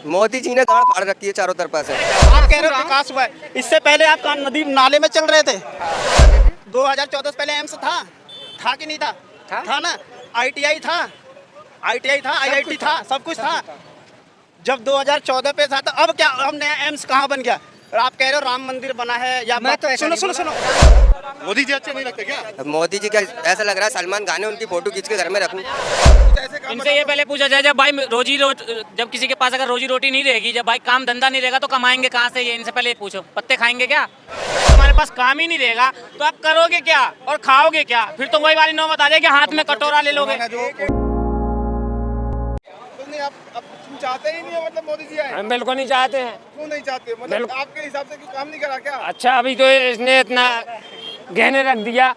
मोदी जी ने गाड़ फाड़ रखी है चारों तरफ से। आप कह रहे हो विकास हुआ है, इससे पहले आप नदी नाले में चल रहे थे। 2014 से पहले एम्स था कि नहीं था? था ना। आईटीआई था, आईआईटी था, सब कुछ था। जब 2014 पे था तो अब क्या, अब नया एम्स कहाँ बन गया? और आप कह रहे हो राम मंदिर बना है या सुनो मोदी जी अच्छे नहीं लगते क्या? मोदी जी का ऐसा लग रहा है सलमान खान ने उनकी फोटो खींच के घर में रखूं। इनसे ये पहले पूछा जाए, जब भाई जब किसी के पास अगर रोजी रोटी नहीं रहेगी, जब भाई काम धंधा नहीं रहेगा तो कमाएंगे कहाँ से? ये इनसे पहले पूछो, पत्ते खाएंगे क्या? हमारे पास काम ही नहीं रहेगा तो आप करोगे क्या और खाओगे क्या? फिर तो वही वाली नौबत आ जाएगी, हाथ में कटोरा ले लोगे। आप चाहते ही नहीं हो, मतलब मोदी जी आए? हम बिल्कुल नहीं चाहते हैं। क्यों नहीं चाहते? मतलब आपके हिसाब से काम नहीं करा क्या? अच्छा, अभी तो इसने इतना गहने रख दिया,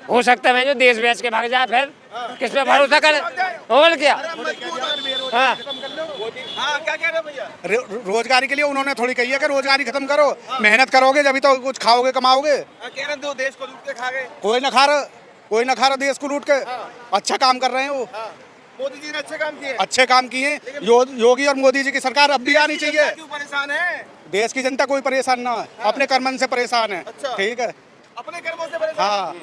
हो सकता है जो देश बेच के भाग जाए, फिर किस पे भरोसा करे? और क्या? हाँ, क्या कह रहे हो भैया? रोजगारी के लिए उन्होंने थोड़ी कही है कि रोजगारी खत्म करो, मेहनत करोगे जब तो कुछ खाओगे कमाओगे। कह रहे देश को लूट के खा गए। कोई ना खा रहा देश को लूट के। अच्छा काम कर रहे हैं वो। मोदी जी ने अच्छे काम किए। योगी और मोदी जी की सरकार अब भी आनी चाहिए। क्यों परेशान है? देश की जनता कोई परेशान ना है, अपने कर्मन से परेशान है। ठीक है, अपने कर्मों से परेशान। हाँ,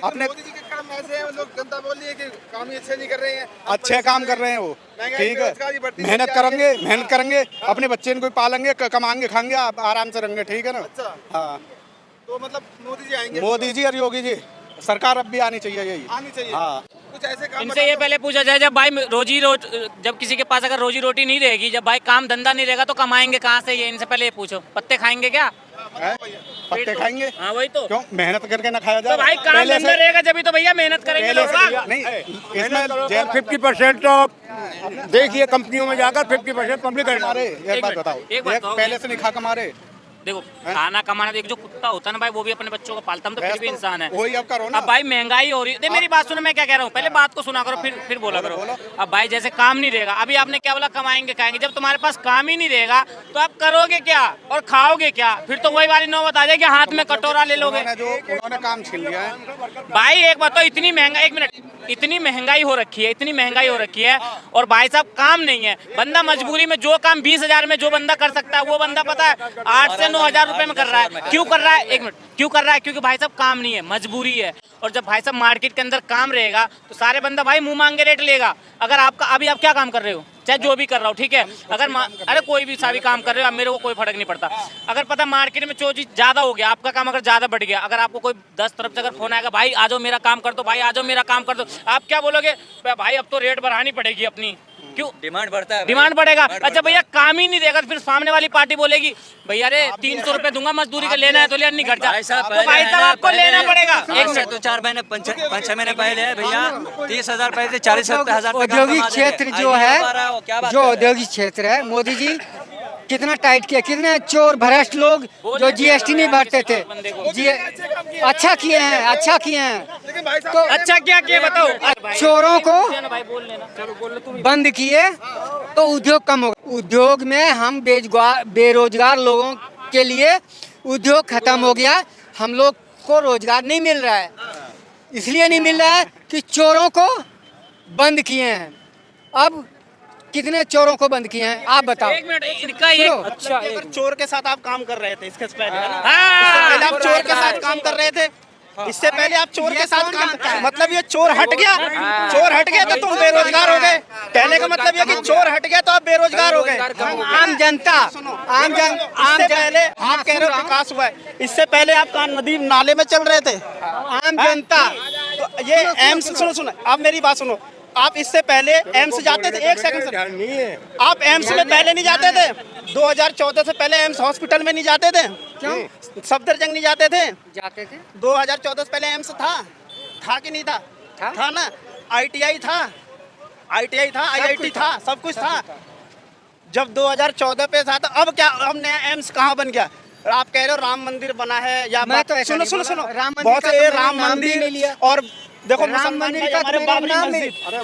अपने मोदी जी के कर्म ऐसे हैं, लोग जनता बोल रही है कि काम ही अच्छे नहीं कर रहे हैं। अच्छे काम कर रहे हैं वो। ठीक है, मेहनत करेंगे, अपने बच्चे को पालेंगे, कमाएंगे, खाएंगे, आराम से रहेंगे। ठीक है ना? हाँ, तो मतलब मोदी जी आएंगे? मोदी जी और योगी जी सरकार अब भी आनी चाहिए, यही आनी चाहिए। हाँ, कुछ ऐसे काम इनसे ये पहले पूछा जाए, जब भाई जब किसी के पास अगर रोजी रोटी नहीं रहेगी, जब भाई काम धंधा नहीं रहेगा तो कमाएंगे कहाँ से? ये इनसे पहले ये पूछो, पत्ते खाएंगे क्या? पत्ते खाएंगे। हाँ, वही तो। क्यों मेहनत करके ना खाया जाए? तो भाई काम धंधा रहेगा जब तो भैया मेहनत करेंगे लोग। नहीं, इसमें 50% तो देखिए कंपनियों में जाकर 50% पब्लिक हमारे एक बात बताओ, पहले से नहीं खा कमारे। देखो, खाना कमाना, एक जो कुत्ता होता है ना भाई, वो भी अपने बच्चों को पालता है, तो फिर भी इंसान है। वही अब करो ना। अब भाई महंगाई हो रही है, मेरी बात सुनो, मैं क्या कह रहा हूँ, पहले बात को सुना करो, फिर बोला करो। अब भाई जैसे काम नहीं रहेगा, अभी आपने क्या बोला, कमाएंगे खाएंगे, जब तुम्हारे पास काम ही नहीं रहेगा तो आप करोगे क्या और खाओगे क्या? फिर तो वही वाली नौबत आ जाएगी, हाथ में कटोरा ले लोगे। उन्होंने काम छीन लिया है भाई एक बात तो, इतनी महंगाई, एक मिनट, इतनी महंगाई हो रखी है और भाई साहब काम नहीं है। बंदा मजबूरी में जो काम 20,000 में जो बंदा कर सकता है, वो बंदा पता है 8 से 9,000 रुपए में कर रहा है। क्यों कर रहा है? एक मिनट, क्यों कर रहा है? क्योंकि भाई साहब काम नहीं है, मजबूरी है। और जब भाई साहब मार्केट के अंदर काम रहेगा तो सारे बंदा भाई मुंह मांगे रेट लेगा। अगर आपका, अभी आप क्या काम कर रहे हो, चाहे जो भी कर रहा हो, ठीक है, अगर अरे कोई भी सा भी काम कर रहे हो, अब मेरे को कोई फर्क नहीं पड़ता। अगर पता मार्केट में जो चीज ज्यादा हो गया, आपका काम अगर ज्यादा बढ़ गया, अगर आपको कोई 10 तरफ से अगर फोन आएगा, भाई आ जाओ मेरा काम कर दो, भाई आ जाओ मेरा काम कर दो, आप क्या बोलोगे? भाई अब तो रेट बढ़ानी पड़ेगी अपनी। क्यों? डिमांड बढ़ता है, डिमांड बढ़ेगा। अच्छा भैया काम ही नहीं देगा, फिर सामने वाली पार्टी बोलेगी भैया अरे 300 रुपए दूंगा मजदूरी का, लेना है तो ले, नहीं घर जा। तो भाई साहब आपको लेना पड़ेगा। एक से तो 4 महीने 5-6 महीने पहले है भैया 30,000 पहले 40,000 औद्योगिक क्षेत्र जो है, जो औद्योगिक क्षेत्र है, मोदी जी कितना टाइट किया, कितने चोर भ्रष्ट लोग जो जीएसटी नहीं भरते थे, अच्छा किए हैं। तो अच्छा क्या किए बताओ? चोरों को बंद किए तो उद्योग कम हो गया। उद्योग में हम बेरोजगार लोगों के लिए उद्योग खत्म हो गया, हम लोग को रोजगार नहीं मिल रहा है। इसलिए नहीं मिल रहा है कि चोरों को बंद किए हैं। अब कितने चोरों को बंद किए हैं आप बताओ? एक मिनट, इनका एक अच्छा, चोर के साथ आप काम कर रहे थे इसके पहले, है ना? आप चोर के साथ काम कर रहे थे, इससे पहले आप चोर के साथ काम, मतलब ये चोर हट गया तो तुम बेरोजगार हो गए। कहने का मतलब ये कि चोर हट गया तो आप बेरोजगार हो गए। आम जनता, पहले आप कह रहे हो विकास हुआ है, इससे पहले आप नदी नाले में चल रहे थे। आम जनता, तो ये एम्स, सुनो, आप मेरी बात सुनो, आप इससे पहले एम्स जाते थे? एक सेकंड, आप एम्स में पहले नहीं जाते थे? 2014 से पहले एम्स हॉस्पिटल में नहीं जाते थे? क्यों? सफदरजंग नहीं जाते थे? 2014 से पहले एम्स था कि नहीं था? था ना। आईटीआई था, आईआईटी था, सब कुछ था। जब 2014 पे था तो अब क्या, अब नया एम्स कहाँ बन गया? और आप कह रहे हो राम मंदिर बना है या सुनो, बहुत से राम मंदिर, और देखो राम मंदिर का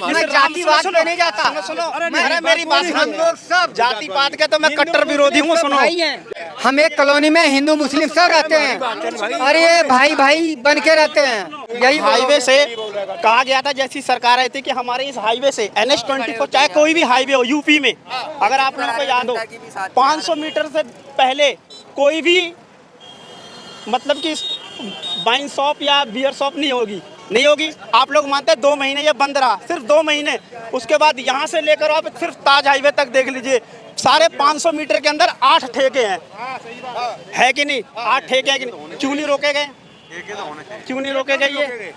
मैं जातिवाद पे नहीं जाता। सुनो, अरे मेरी बात हम लोग सब जातिवाद के तो मैं कट्टर विरोधी हूँ। सुनो, हम एक कॉलोनी में हिंदू मुस्लिम सब रहते हैं, अरे भाई बन के रहते हैं। यही हाईवे से कहा गया था जैसी सरकार आई थी कि हमारे इस हाईवे से NH-24 चाहे कोई भी हाईवे हो यूपी में, अगर आप लोगों को याद हो 500 मीटर से पहले कोई भी मतलब कि वाइन शॉप या बियर शॉप नहीं होगी। आप लोग मानते हैं 2 महीने ये बंद रहा, सिर्फ 2 महीने। उसके बाद यहाँ से लेकर आप सिर्फ ताज हाईवे तक देख लीजिए, सारे 500 मीटर के अंदर 8 ठेके हैं, है कि नहीं? 8 ठेके हैं कि नहीं? क्यों नहीं रोके गए? क्यों नहीं रोके गए? ये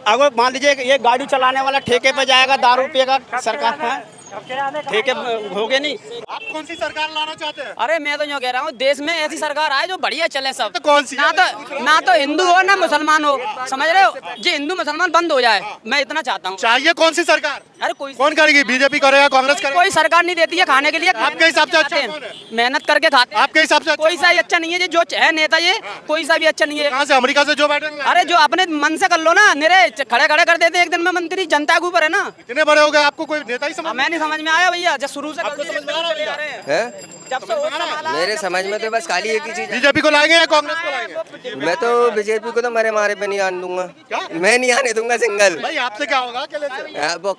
अगर मान लीजिए ये गाड़ी चलाने वाला ठेके पे जाएगा, दारू पिएगा, सरकार है ठेके हो गए नहीं। आप कौन सी सरकार लाना चाहते हैं? अरे मैं तो यूँ कह रहा हूँ देश में ऐसी सरकार आए जो बढ़िया चले सब। तो कौन सी? ना तो हिंदू हो ना मुसलमान हो, समझ रहे हो? जो हिंदू मुसलमान बंद हो जाए, मैं इतना चाहता हूँ। चाहिए कौन सी सरकार? अरे कोई कौन करेगी? बीजेपी करेगा, कांग्रेस करेगा? कोई सरकार नहीं देती है खाने के लिए। आपके हिसाब से अच्छा कौन है? मेहनत करके खाते हैं। आपके हिसाब से कोई सा भी अच्छा नहीं है, जो है नेता ये कोई सा भी अच्छा नहीं है। कहाँ से? अमेरिका से जो बाइडेन? अरे जो अपने मन से कर लो ना, निरे खड़े खड़े कर देते हैं एक दिन में मंत्री, जनता के ऊपर है ना। कितने बड़े हो गए? आपको कोई नेता ही समझ? मैं नहीं समझ में आया भैया, जब शुरू से आपको समझ में आ रहा है? है जब से होश संभाला है, मेरे समझ में तो बस खाली एक ही चीज है। बीजेपी को लाएंगे या कांग्रेस को लाएंगे? मैं तो बीजेपी को तो मरे मारे पे नहीं आने दूंगा। मैं नहीं आने दूंगा सिंगल। भाई आपसे क्या होगा अकेले से? वो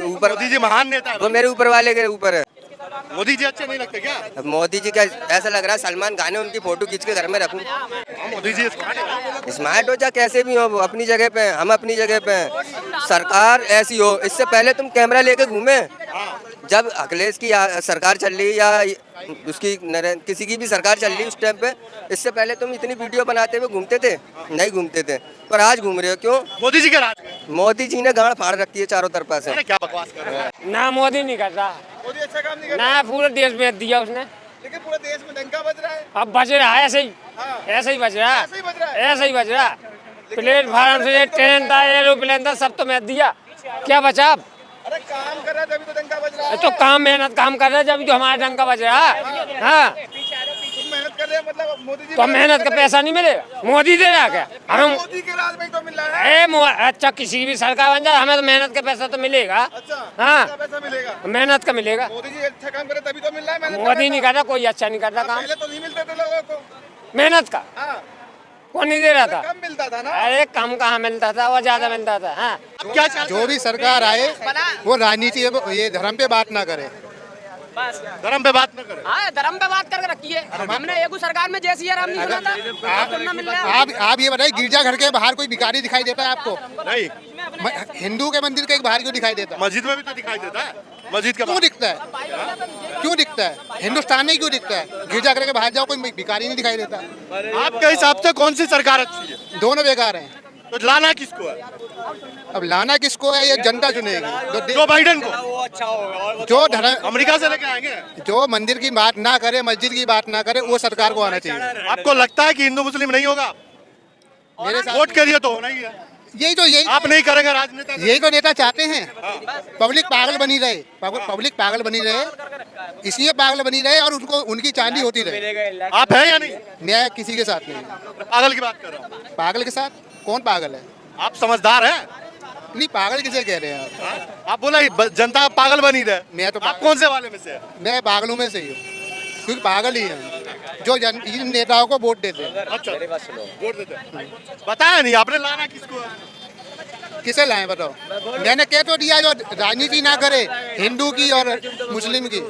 ऊपर मोदी जी महान नेता है। वो मेरे ऊपर वाले के ऊपर है। मोदी जी अच्छे नहीं लगते क्या? अब मोदी जी का ऐसा लग रहा है सलमान खान है, उनकी फोटो खींच के घर में रखूं। मोदी जी स्मार्ट हो जा कैसे भी हो, वो अपनी जगह पे हैं, हम अपनी जगह पे हैं। सरकार ऐसी हो, इससे पहले तुम कैमरा लेके घूमे जब अखिलेश की सरकार चल रही या उसकी किसी की भी सरकार चल रही उस टाइम पे, इससे पहले तुम इतनी वीडियो बनाते हुए घूमते थे? नहीं घूमते थे, पर आज घूम रहे हो क्यों? मोदी जी के राज में। मोदी जी ने गाड़ फाड़ रखी है चारों तरफा से। अरे क्या बकवास कर रहे हैं? ना मोदी नहीं कर रहा, मोदी अच्छा काम नहीं कर ना पूरे देश बेच दिया उसने। लेकिन पूरे देश में डंका बज रहा है। अब बच रहा है ऐसे ही, ऐसे ही बच रहा है, ऐसे ही बज रहा है। ऐसे ही बच रहा। प्लेटफार्म से ट्रेन था, एरोप्लेन था, सब तो मैं दिया, क्या बचा अब? अरे काम कर रहा है तभी तो डंका बज रहा है। तो काम मेहनत काम कर रहे जब जो हमारा डंका बच रहा है। हाँ तुम मेहनत कर रहे हैं, मतलब मोदी जी तो मेहनत का पैसा नहीं मिलेगा? मोदी दे रहा क्या हमें? मोदी के राज में ही तो मिल रहा है। अच्छा किसी भी सरकार बन जाए हमें तो मेहनत का पैसा तो मिलेगा। अच्छा हाँ कितना पैसा मिलेगा? मेहनत का मिलेगा। मोदी जी अच्छा काम करे तभी तो मिल रहा है। मेहनत का मोदी नहीं पैसा। करता, कोई अच्छा नहीं करता काम पहले तो नहीं मिलते थे लोगों को। मेहनत का। हाँ कौन नहीं दे रहा था? कम मिलता था ना। अरे कम कहाँ मिलता था, वो ज्यादा मिलता था। हाँ अब क्या चाहते जो भी सरकार आए वो राजनीति ये धर्म पे बात ना करे। बस धर्म पे बात न करे। हाँ धर्म पे बात करके रखी है। हमने एक सरकार में जैसी राम नहीं सुना था, अब सुनना मिल रहा है। आप ये बताइए, गिरजा घर के बाहर कोई भिखारी दिखाई देता है आपको? नहीं, हिंदू के मंदिर के बाहर क्यों दिखाई देता है? मस्जिद में भी तो दिखाई देता है। मस्जिद का क्यों दिखता है? क्यों दिखता है? हिंदुस्तान में क्यों दिखता है? गिरजा घर के बाहर जाओ, कोई भिखारी नहीं दिखाई देता। आपके हिसाब से कौन सी सरकार अच्छी है? दोनों बेकार हैं। तो लाना किसको है? अब लाना किसको है ये जनता चुनेगी। जो बाइडेन को, जो धर्म अमेरिका से लेके आएंगे। जो मंदिर की बात ना करे, मस्जिद की बात ना करे, वो सरकार को आना चाहिए। आपको लगता है कि हिंदू मुस्लिम नहीं होगा? मेरे साथ वोट के लिए तो होना ही है। यही आप नहीं करेंगे राजनेता? यही तो नेता चाहते हैं। पब्लिक पागल बनी रहे, पब्लिक पागल बनी रहे, इसलिए पागल बनी रहे और उनको उनकी चांदी होती रहे। आप हैं या नहीं? मैं किसी के साथ नहीं। पागल की बात कर रहा हूँ। पागल के साथ कौन पागल है? आप समझदार हैं? नहीं, पागल किसे कह रहे हैं आप? आप बोला जनता पागल बनी रहे। मैं तो आप कौन से वाले में से है? मैं पागलों में से ही हूँ, क्योंकि पागल ही हैं जो इन नेताओं को वोट देते हैं। अच्छा वोट देते हैं। बताया नहीं आपने लाना किसको है? किसे लाए बताओ? मैंने कह तो दिया जो राजनीति ना करे हिंदू की और मुस्लिम की।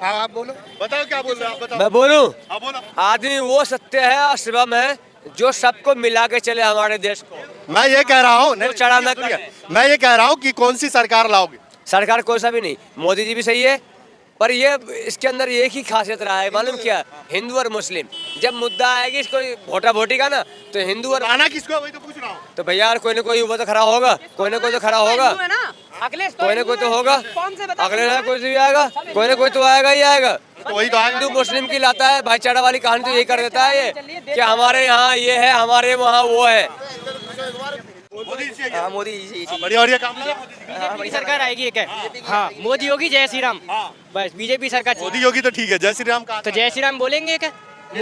आप बोलो, बताओ क्या बोल रहे हैं आप? बताओ। मैं बोलूं, हाँ बोलो। आदमी वो सत्य है और शिवम है जो सबको मिला के चले हमारे देश को। मैं ये कह रहा हूँ, तो चढ़ा ना करे। मैं ये कह रहा हूँ कि कौन सी सरकार लाओगे? सरकार कोई सा भी नहीं, मोदी जी भी सही है, पर ये इसके अंदर एक ही खासियत रहा है, मालूम क्या? हिंदू और मुस्लिम। जब मुद्दा आएगी इसको वोटा वोटी का ना, तो हिंदू और लाना किसको है वही तो पूछ रहा हूँ। तो भैया कोई ना कोई वो तो खड़ा होगा, कोई ना कोई तो खड़ा होगा, हिंदू है ना, अखिलेश कोई ना कोई तो होगा। कौन से बता? अगले ना कोई भी आएगा, कोई ना कोई तो आएगा ही आएगा। तो वही तो आएगा। हिंदू मुस्लिम की लाता है, भाईचारा वाली कहानी तो यही कर देता है ये कि हमारे यहाँ ये है, हमारे वहाँ वो है। मोदी जी हाँ मोदी जी बढ़िया बढ़िया काम किया मोदी जी ने। बीजेपी सरकार आएगी एक है। हाँ मोदी योगी जय श्री राम, बस बीजेपी सरकार। मोदी योगी तो ठीक है, जय श्री राम का तो जय श्री राम बोलेंगे क्या?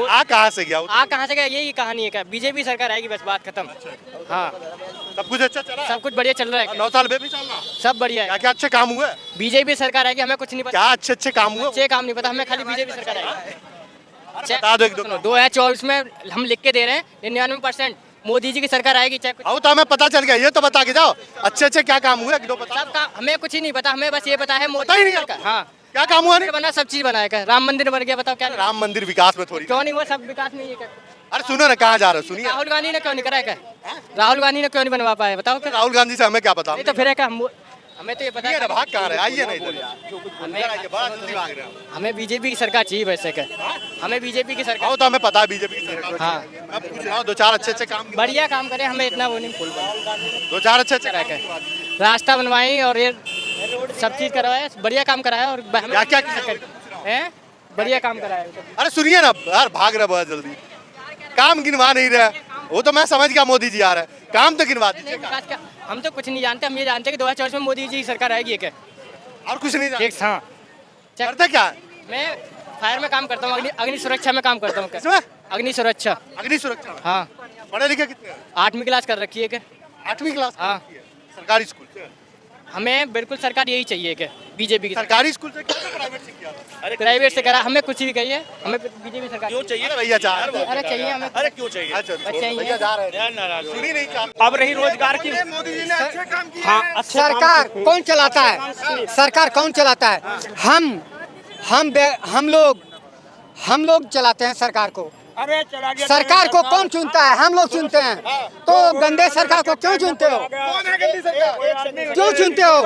आ कहाँ से गया? आ कहाँ से गया, यही कहानी है क्या? बीजेपी सरकार आएगी, बस बात खत्म। हाँ सब कुछ अच्छा चला? सब कुछ बढ़िया चल रहा है, 9 साल में भी चलना? सब बढ़िया क्या है। क्या अच्छे काम हुए? बीजेपी सरकार आएगी, हमें कुछ नहीं पता, क्या अच्छे अच्छे काम हुए? अच्छे काम नहीं पता हमें, खाली बीजेपी सरकार आएगी। बता दो एक दो। 2024 में हम लिख के दे रहे हैं 99%। मोदी जी की सरकार आएगी चाहे कुछ आओ तो हमें पता चल गया, ये तो बता के जाओ अच्छे अच्छे क्या काम हुए, एक दो बता। सब का हमें कुछ ही नहीं पता, हमें बस ये पता है पता ही नहीं सरकार। हाँ क्या काम हुआ नहीं? बना, सब चीज बनाया क्या, राम मंदिर बन गया, बताओ क्या राम मंदिर विकास में थोड़ी। क्यों नहीं हुआ, सब विकास नहीं है क्या? अरे सुनो ना, कहाँ जा रहे हो, सुनिए। राहुल गांधी ने क्यों नहीं कराया क्या, राहुल गांधी ने क्यों नहीं बनवा पाया, बताओ क्या? राहुल गांधी से हमें क्या पता? नहीं तो फिर है क्या, हमें तो ये पता ये है ना, भाग कहाँ रहे, आइए ना इधर। हमें बड़ा जल्दी भाग रहे हो। हमें बीजेपी की सरकार चाहिए वैसे क्या, हमें बीजेपी की सरकार। आओ तो हमें पता है बीजेपी की सरकार। हाँ मैं पूछ रहा हूँ, दो चार अच्छे अच्छे काम, बढ़िया काम करे, हमें इतना वो नहीं दो चार अच्छे अच्छे करा के रास्ता बनवाई और ये सब चीज करवाया, बढ़िया काम कराया और क्या क्या है, बढ़िया काम कराया। अरे सुनिए ना यार, भाग रहे बहुत जल्दी, काम गिनवा नहीं रहे। वो तो मैं समझ गया, मोदी जी आ रहे हैं, काम तो गिनवा दीजिए। हम तो कुछ नहीं जानते, हम ये जानते हैं कि 2024 में मोदी जी की सरकार आएगी क्या, और कुछ नहीं जानते? एक हाँ करते क्या है? मैं फायर में काम करता हूँ, अग्नि सुरक्षा में काम करता हूँ क्या, इसमें अग्नि सुरक्षा। अग्नि सुरक्षा। हाँ पढ़े लिखे कितने? 8वीं क्लास कर रखी है क्या, 8वीं क्लास। हाँ सरकारी स्कूल से? हमें बिल्कुल सरकार यही चाहिए क्या, बीजेपी की सरकारी स्कूल से क्या प्राइवेट से किया? प्राइवेट से करा, हमें कुछ भी कहिए, हमें बीजेपी सरकार क्यों चाहिए भैया चाह अरे चाहिए हमें, अरे क्यों चाहिए? अच्छा चाहिए। भैया जा रहे हैं, सुनी नहीं चाहते। अब रही रोजगार की, मोदी जी ने अच्छे काम किए। हाँ सरकार कौन चलाता है, सरकार कौन चलाता है? हम लोग चलाते हैं सरकार को। सरकार को कौन चुनता है, हम लोग चुनते हैं। तो गंदे सरकार को क्यों चुनते हो, कौन है गंदी सरकार? क्यों चुनते हो?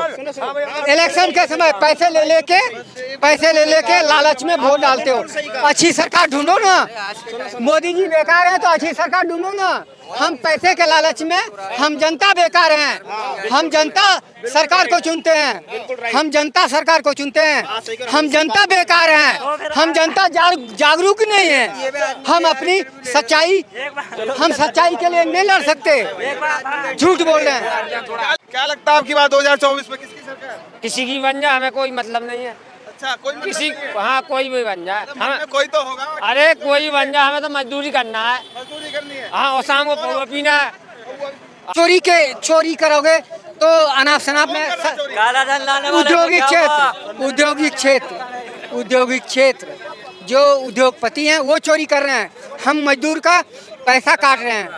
इलेक्शन के समय पैसे ले लेके लालच में वोट डालते हो। अच्छी सरकार ढूंढो ना, मोदी जी बेकार है तो अच्छी सरकार ढूंढो ना। हम पैसे के लालच में, हम जनता बेकार हैं, हम जनता सरकार को चुनते हैं, हम जनता सरकार को चुनते हैं, हम जनता बेकार हैं, हम जनता जागरूक नहीं है। हम अपनी सच्चाई, हम सच्चाई के लिए नहीं लड़ सकते, झूठ बोल रहे हैं। क्या लगता है आपकी बात 2024 में किसकी सरकार? किसी की बन जाए हमें कोई मतलब नहीं है, अच्छा कोई किसी हाँ कोई भी बन जाए हमें, कोई तो होगा। अरे कोई बन जाए, हमें तो मजदूरी करना है। मजदूरी करनी है। हाँ और शाम को पौवा पीना है। चोरी करोगे तो अनाप शनाप में औद्योगिक क्षेत्र जो उद्योगपति हैं वो चोरी कर रहे हैं। हम मजदूर का पैसा काट रहे हैं,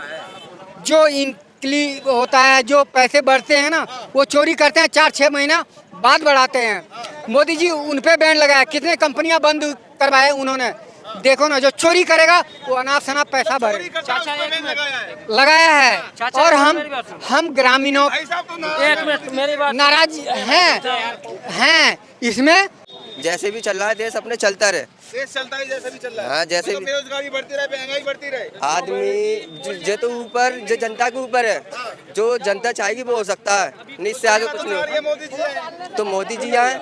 जो इनकली होता है, जो पैसे बढ़ते हैं ना, वो चोरी करते हैं, 4-6 महीना बाद बढ़ाते हैं। मोदी जी उन पे बैन लगाया, कितने कंपनियां बंद करवाए उन्होंने। देखो ना, जो चोरी करेगा वो अनाप शनाप पैसा भरे लगाया है। और हम ग्रामीणों नाराज हैं इसमें। जैसे भी चल रहा है देश अपने चलता रहे, देश चलता है जैसे भी चल रहा है। हाँ जैसे भी बेरोजगारी बढ़ती रहे, महंगाई बढ़ती रहे। आदमी जो तो ऊपर, जो जनता के ऊपर है, जो जनता चाहेगी वो हो सकता है, नहीं इससे आगे कुछ नहीं। मोदी जी आए तो मोदी जी आए,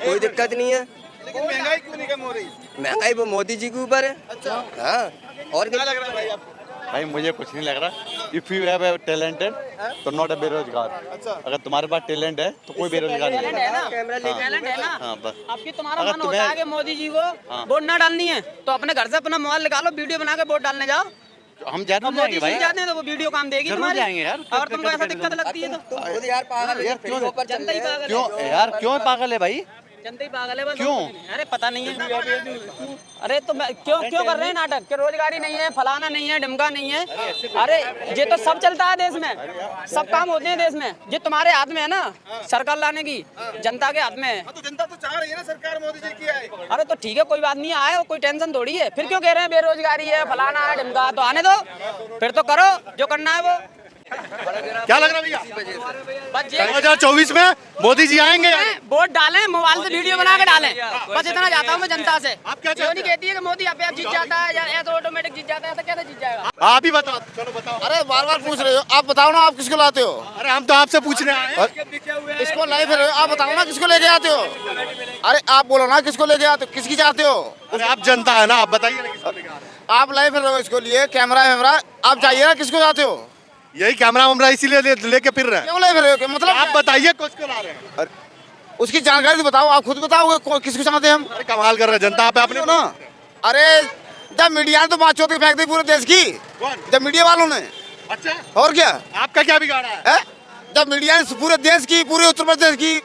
कोई दिक्कत नहीं है। लेकिन महंगाई क्यों नहीं कम हो रही? महंगाई वो मोदी जी के ऊपर है। अच्छा हाँ और क्या लग रहा है भाई आपको? भाई मुझे कुछ नहीं लग रहा। इफ यू हैव टैलेंटेड तो नॉट अ बेरोजगार। अच्छा अगर तुम्हारे पास टैलेंट है तो कोई बेरोजगार नहीं है। कैमरा लेके टैलेंट है ना, हाँ बस। आपकी तुम्हारा अगर मन होता है कि मोदी जी को वोट ना डालनी है तो अपने घर से अपना मोबाइल निकालो, वीडियो बना के वोट डालने जाओ। हम जरूर मोदी जाएंगे जी भाई, जाते हैं तो वो वीडियो काम देगी जरूर तुम्हारी। जाएंगे यार। अगर तुमको ऐसा दिक्कत लगती है तो खुद यार पागल यार क्यों जनता ही पागल है। क्यों यार क्यों पागल है भाई? जनता ही पागल है बस। क्यों? अरे पता नहीं है। अरे तो क्यों कर रहे हैं नाटक कि रोजगारी नहीं है, फलाना नहीं है, ढिमका नहीं है। अरे ये तो सब चलता है देश में, सब काम होते हैं देश में। ये तुम्हारे हाथ में है ना सरकार लाने की, जनता के हाथ में है। तो जनता तो चाह रही है ना सरकार मोदी जी की आए। अरे तो ठीक है, कोई बात नहीं, आए कोई टेंशन थोड़ी है। फिर क्यों कह रहे हैं बेरोजगारी है, फलाना है, ढिमका? तो आने दो, फिर तो करो जो करना है वो। क्या लग रहा है भैया बस ये 2024 में मोदी जी आएंगे? वोट डालें, मोबाइल से वीडियो बना के डालें, बस इतना चाहता हूँ मैं जनता से। आप क्या क्यों नहीं कहती है कि मोदी आप जीत जाता है या ऐसा ऑटोमेटिक जीत जाता है, ऐसा कैसे जीत जाएगा? आप ही बताओ, चलो बताओ। अरे बार बार पूछ रहे हो, आप बताओ ना आप किसको लाते हो? अरे हम तो आपसे पूछने आए हैं। इसको लाई फिर आप बताओ ना किसको लेके आते हो? अरे आप बोलो ना किसको लेके आते हो, किसकी चाहते हो? अरे आप जनता है ना, आप बताइए ना किसको लेके आ रहे हैं। आप लाई फिर रहे हो इसको लिए कैमरा आप चाहिए ना किसको चाहते हो? यही कैमरा वैमरा इसीलिए लेके फिर रहे हैं। क्यों लाई फिर रहे हो? मतलब आप बताइए किसको ला रहे हैं। उसकी जानकारी तो बताओ, आप खुद बताओगे किसको चाहते हैं हम? अरे कमाल कर रहे हैं, जनता पे अपने ना। अरे जब मीडिया ने तो बात चौथ फेंक दी पूरे देश की, जब मीडिया वालों ने। अच्छा और क्या आपका क्या बिगाड़ा है? जब मीडिया ने पूरे देश की, पूरे उत्तर प्रदेश की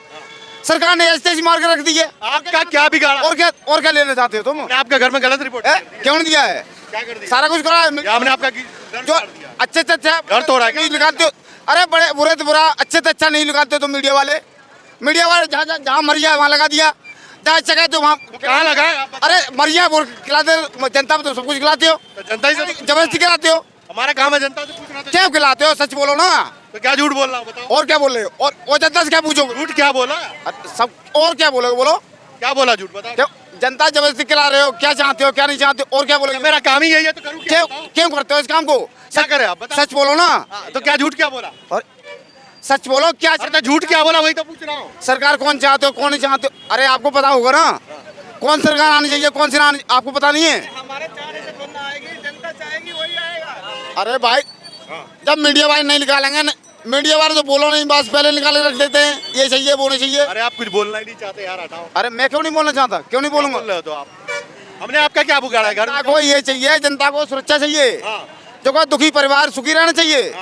सरकार ने ऐसे मार के रख दी है। आपका क्या बिगाड़ा? और क्या लेना चाहते हो तुम? आपके घर में गलत रिपोर्ट क्यों नहीं दिया है? क्या कर दिया? सारा कुछ करा है। हमने आपका अच्छे से अच्छा घर तोड़ा क्या? नहीं निकालते हो। अरे बड़े बुरे तो बुरा, अच्छे से अच्छा नहीं निकालते हो तो मीडिया वाले जहाँ जहाँ मर जाए वहाँ लगा दिया, जहाँ अच्छा कहते हो वहाँ कहाँ लगाए आप? अरे मर जाए वो खिलाते, जनता में तो सब कुछ खिलाते हो, तो जनता ही से जबरदस्ती खिलाते हो। हमारा काम है जनता से पूछना। तो क्या खिलाते हो, सच बोलो ना। तो क्या झूठ बोल रहा हूँ बताओ? और क्या बोल रहे हो, और जनता से क्या पूछोगे? झूठ क्या बोला? सब और क्या बोलोगे, बोलो क्या बोला झूठ बताओ? क्यों जनता जबरदस्ती खिला रहे हो, क्या चाहते हो क्या नहीं चाहते हो, और क्या बोलोगे? मेरा काम ही यही है तो करूँ क्या? क्यों क्यों करते हो इस काम को? क्या करें आप बताओ? सच बोलो ना। तो क्या झूठ क्या बोला? और सच बोलो क्या अरे तो झूठ क्या बोला वही तो पूछ रहा हूँ। सरकार कौन चाहते हो कौन नहीं चाहते हो? अरे आपको पता होगा ना कौन सरकार आनी चाहिए कौन सी आनी, आपको पता नहीं है? हमारे चारे से कौन आएगी, जनता चाहेगी वही आएगा। अरे भाई जब मीडिया वाले नहीं निकालेंगे मीडिया वाले तो बोलो नहीं, बस पहले निकाल के रख देते हैं, ये चाहिए वो नहीं चाहिए। अरे आप कुछ बोलना ही नहीं चाहते यार, हटाओ। अरे मैं क्यों नहीं बोलना चाहता, क्यों नहीं बोलूंगा? बोल रहे हो तो आप। हमने आपका क्या बिगाड़ा है? घर जनता को ये चाहिए, जनता को सुरक्षा चाहिए, जो कोई दुखी परिवार सुखी रहना चाहिए।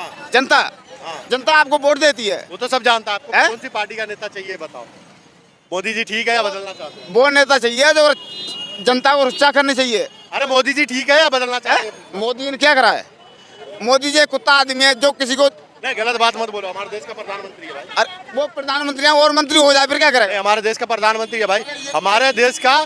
जनता आपको वोट देती है, वो तो सब जानता है। आपको कौन सी पार्टी का नेता चाहिए बताओ? मोदी जी ठीक है या बदलना चाहते हो? वो नेता चाहिए जो जनता को रक्षा करनी चाहिए। अरे मोदी जी ठीक है या बदलना चाहते हो? मोदी ने क्या करा है? मोदी जी एक कुत्ता आदमी है जो किसी को, नहीं गलत बात मत बोलो, हमारे देश का प्रधानमंत्री है भाई। अरे वो प्रधानमंत्री है और मंत्री हो जाए फिर क्या करे? नहीं, हमारे देश का प्रधानमंत्री है भाई, हमारे देश का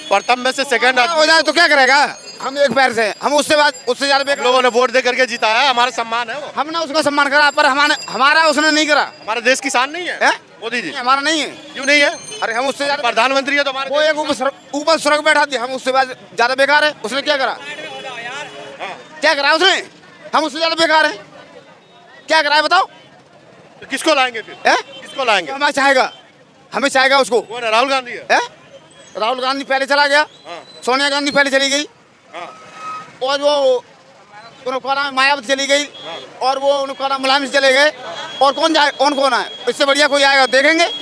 प्रथम में से सेकंड हो जाए तो क्या करेगा? हम एक पैर से, हम उससे ज्यादा लोगों ने वोट दे करके जीता है, हमारा सम्मान है वो। हमने उसका सम्मान करा पर हमारा उसने नहीं करा। हमारा देश किसान नहीं है मोदी जी? हमारा नहीं है। क्यों नहीं है? अरे हम उससे ज्यादा प्रधानमंत्री है तो हमारे वो एक ऊपर सड़क बैठा दिया, हम उससे ज्यादा बेकार है। उसने क्या करा? क्या करा उसने? हम उससे ज्यादा बेकार है, क्या करा है बताओ? तो किसको लाएंगे फिर? किसको लाएंगे? हमें चाहेगा उसको। कौन है? राहुल गांधी है? राहुल गांधी पहले चला गया, सोनिया गांधी पहले चली गई, और वो उनका नाम मायावती चली गई, और वो उनका नाम मुलायम चले गए, और कौन जाए? कौन है? इससे बढ़िया कोई आएगा देखेंगे।